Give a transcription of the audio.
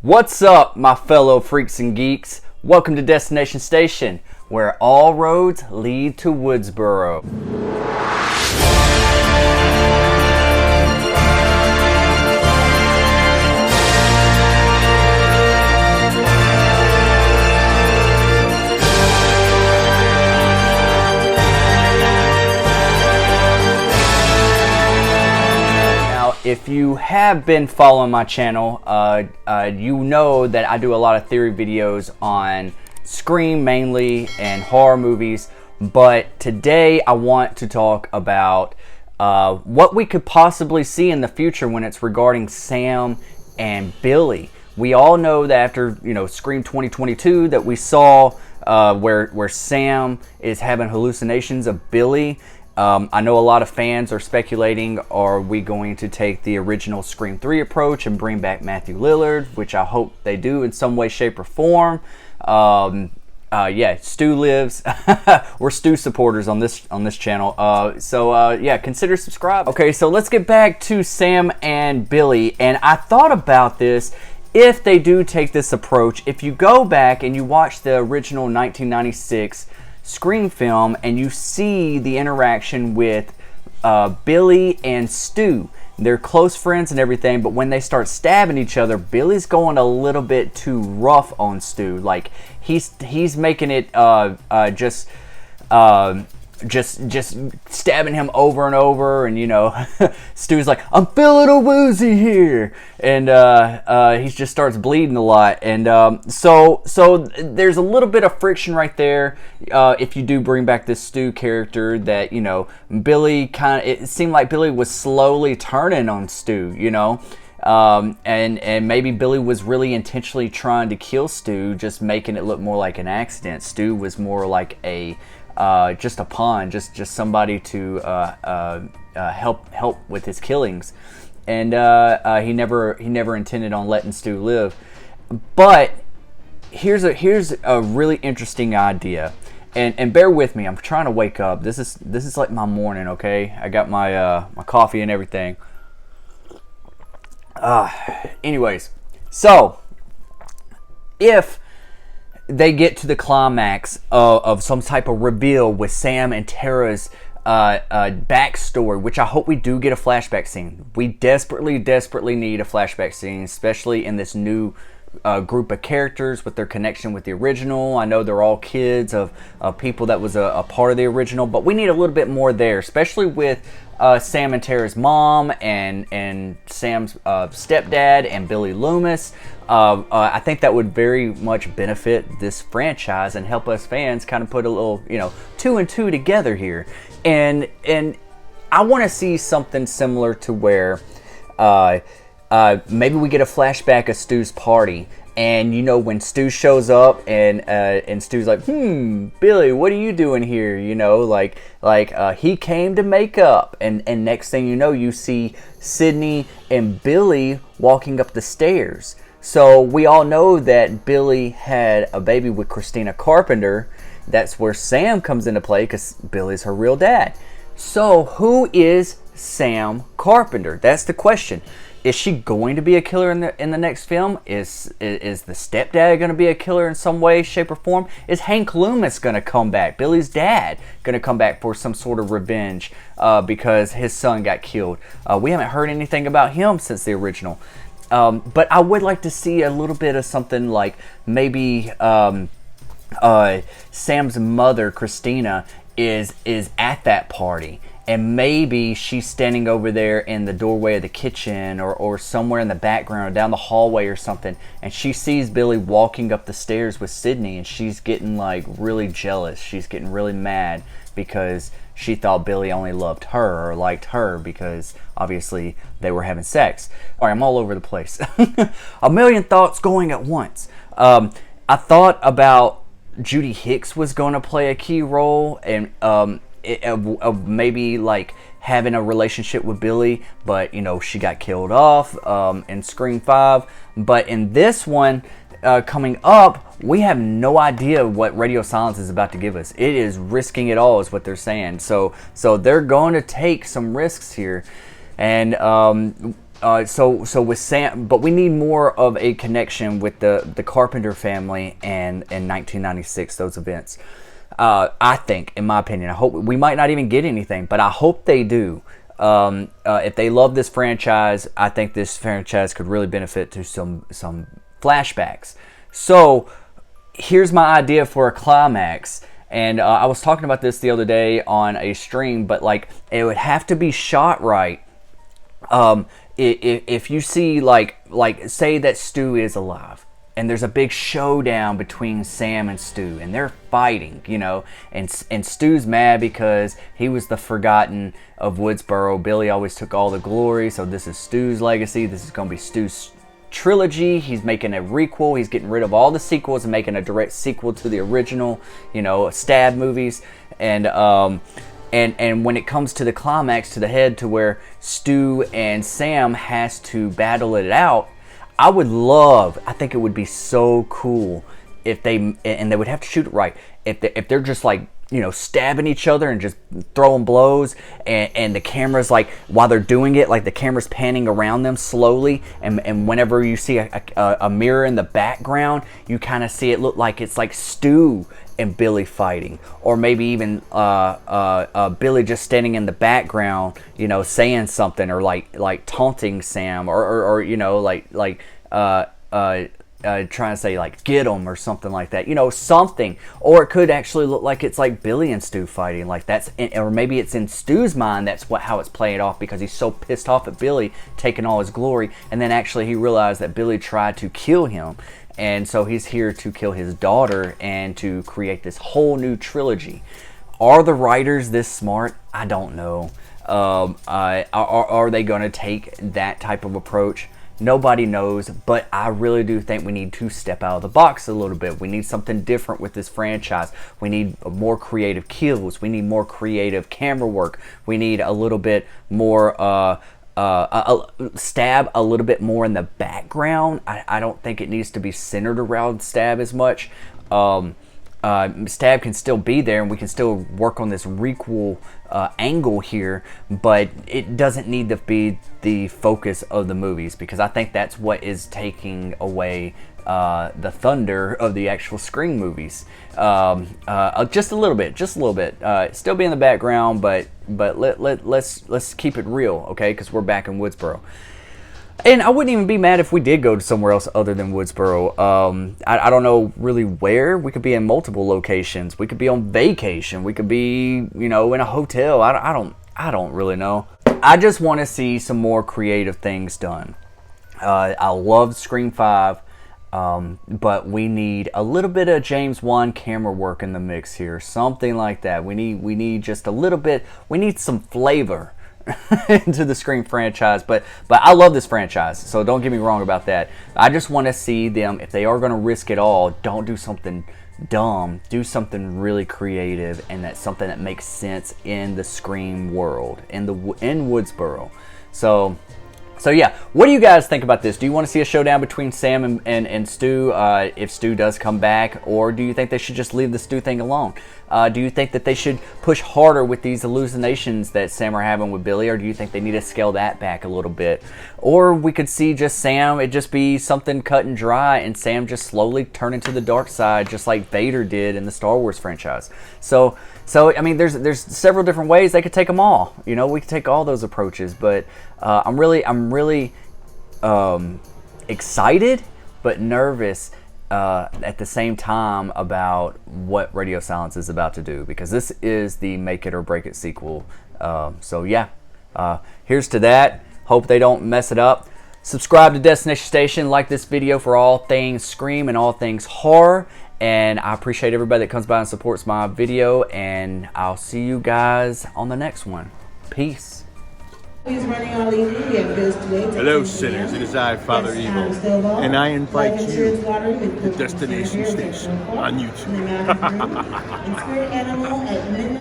What's up, my fellow freaks and geeks? Welcome to Destination Station, where all roads lead to Woodsboro. If you have been following my channel, you know that I do a lot of theory videos on Scream mainly and horror movies, but today I want to talk about what we could possibly see in the future when it's regarding Sam and Billy. We all know that after Scream 2022 that we saw where Sam is having hallucinations of Billy. I know a lot of fans are speculating, are we going to take the original Scream 3 approach and bring back Matthew Lillard, which I hope they do in some way, shape, or form. Yeah, Stu lives. We're Stu supporters on this channel. Yeah, consider subscribing. Okay, so let's get back to Sam and Billy. And I thought about this. If they do take this approach, if you go back and you watch the original 1996 Scream film and you see the interaction with Billy and Stu, they're close friends and everything, but when they start stabbing each other, Billy's going a little bit too rough on Stu. Like he's making it just stabbing him over and over, and Stu's like, I'm feeling a woozy here, and he just starts bleeding a lot, and so there's a little bit of friction right there. If you do bring back this Stu character, that Billy it seemed like Billy was slowly turning on Stu, and maybe Billy was really intentionally trying to kill Stu, just making it look more like an accident. Stu was more like just a pawn, just somebody to help with his killings, and he never intended on letting Stu live. But here's a really interesting idea, and bear with me. I'm trying to wake up. This is like my morning. Okay, I got my my coffee and everything. Anyways, so if they get to the climax of some type of reveal with Sam and Tara's backstory, which I hope we do get a flashback scene. We desperately need a flashback scene, especially in this new group of characters with their connection with the original. I know they're all kids of people that was a part of the original, but we need a little bit more there, especially with Sam and Tara's mom and Sam's stepdad and Billy Loomis. I think that would very much benefit this franchise and help us fans kind of put a little, 2 and 2 together here. And I want to see something similar to where maybe we get a flashback of Stu's party. And when Stu shows up and Stu's like, Billy, what are you doing here? He came to make up. And next thing you know, you see Sydney and Billy walking up the stairs. So we all know that Billy had a baby with Christina Carpenter. That's where Sam comes into play, because Billy's her real dad. So who is Sam Carpenter? That's the question. Is she going to be a killer in the next film? Is the stepdad going to be a killer in some way, shape, or form? Is Hank Loomis going to come back? Billy's dad going to come back for some sort of revenge because his son got killed? We haven't heard anything about him since the original. But I would like to see a little bit of something like maybe Sam's mother, Christina, is at that party. And maybe she's standing over there in the doorway of the kitchen or somewhere in the background or down the hallway or something. And she sees Billy walking up the stairs with Sydney, and she's getting like really jealous. She's getting really mad because she thought Billy only loved her or liked her because obviously they were having sex. All right, I'm all over the place. A million thoughts going at once. I thought about Judy Hicks was going to play a key role, and of maybe like having a relationship with Billy, but she got killed off in Scream 5. But in this one coming up, we have no idea what Radio Silence is about to give us. It is risking it all, is what they're saying. So they're going to take some risks here, and so with Sam, but we need more of a connection with the Carpenter family and in 1996, those events. I think, in my opinion, I hope we might not even get anything, but I hope they do. If they love this franchise, I think this franchise could really benefit to some flashbacks. So here's my idea for a climax. And I was talking about this the other day on a stream, but like it would have to be shot right. If you see like say that Stu is alive and there's a big showdown between Sam and Stu and they're fighting, you know, and Stu's mad because he was the forgotten of Woodsboro. Billy always took all the glory, so this is Stu's legacy. This is going to be Stu's trilogy. He's making a requel. He's getting rid of all the sequels and making a direct sequel to the original, you know, Stab movies. And when it comes to the climax, to the head, to where Stu and Sam has to battle it out, I think it would be so cool if they would have to shoot it right. If they're just like, you know, stabbing each other and just throwing blows, and the camera's like, while they're doing it, like the camera's panning around them slowly, and whenever you see a mirror in the background, you kind of see it look like it's like Stu and Billy fighting, or maybe even Billy just standing in the background, you know, saying something, or like taunting Sam, or you know, trying to say like get him or something like that, you know, something. Or it could actually look like it's like Billy and Stu fighting, like that's, or maybe it's in Stu's mind, that's how it's playing off, because he's so pissed off at Billy taking all his glory, and then actually he realized that Billy tried to kill him, and so he's here to kill his daughter and to create this whole new trilogy. Are the writers this smart? I don't know. Are they going to take that type of approach? Nobody knows, but I really do think we need to step out of the box a little bit. We need something different with this franchise. We need more creative kills. We need more creative camera work. We need a little bit more Stab a little bit more in the background. I don't think it needs to be centered around Stab as much. Stab can still be there, and we can still work on this requel angle here, but it doesn't need to be the focus of the movies, because I think that's what is taking away the thunder of the actual Scream movies. Just a little bit. Still be in the background, but let's keep it real, okay? Because we're back in Woodsboro. And I wouldn't even be mad if we did go to somewhere else other than Woodsboro. I don't know really where. We could be in multiple locations. We could be on vacation. We could be, you know, in a hotel. I don't really know. I just want to see some more creative things done. I love Scream 5, but we need a little bit of James Wan camera work in the mix here. Something like that. We need just a little bit. We need some flavor into the Scream franchise, but I love this franchise, so don't get me wrong about that. I just want to see them, if they are going to risk it all, don't do something dumb, do something really creative, and that's something that makes sense in the Scream world, in Woodsboro. So yeah, what do you guys think about this? Do you want to see a showdown between Sam and Stu, if Stu does come back, or do you think they should just leave the Stu thing alone? Do you think that they should push harder with these hallucinations that Sam are having with Billy, or do you think they need to scale that back a little bit? Or we could see just Sam, it just be something cut and dry, and Sam just slowly turn into the dark side, just like Vader did in the Star Wars franchise. So I mean, there's several different ways they could take them all. You know, we could take all those approaches, but I'm really excited but nervous at the same time about what Radio Silence is about to do, because this is the Make It or Break It sequel. So yeah, here's to that. Hope they don't mess it up. Subscribe to Destination Station. Like this video for all things Scream and all things horror. And I appreciate everybody that comes by and supports my video. And I'll see you guys on the next one. Peace. Hello, sinners. It is I, Father Evil, and I invite you to Destination Station on YouTube.